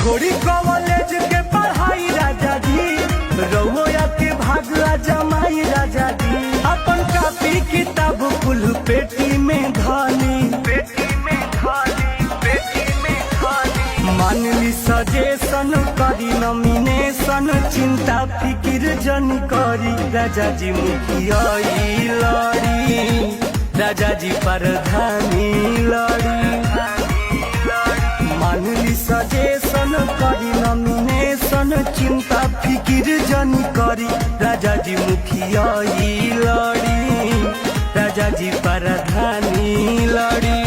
छोड़ी कॉलेज के पढ़ाई राजा जी, रउआ के भागला जमाई राजा जी। अपन कापी किताब कुल पेटी में धानी, पेटी में धानी, पेटी में धानी। मानली सजेशन करी नॉमिनेशन, चिंता फिकिर जन करी राजा जी मुखिया लड़ी, राजा जी प्रधानी लड़ी। मानली सजेशन करी नॉमिनेशन, चिंता फिकिर जन करी राजा जी मुखिया लड़ी, राजा जी प्रधानी लड़ी।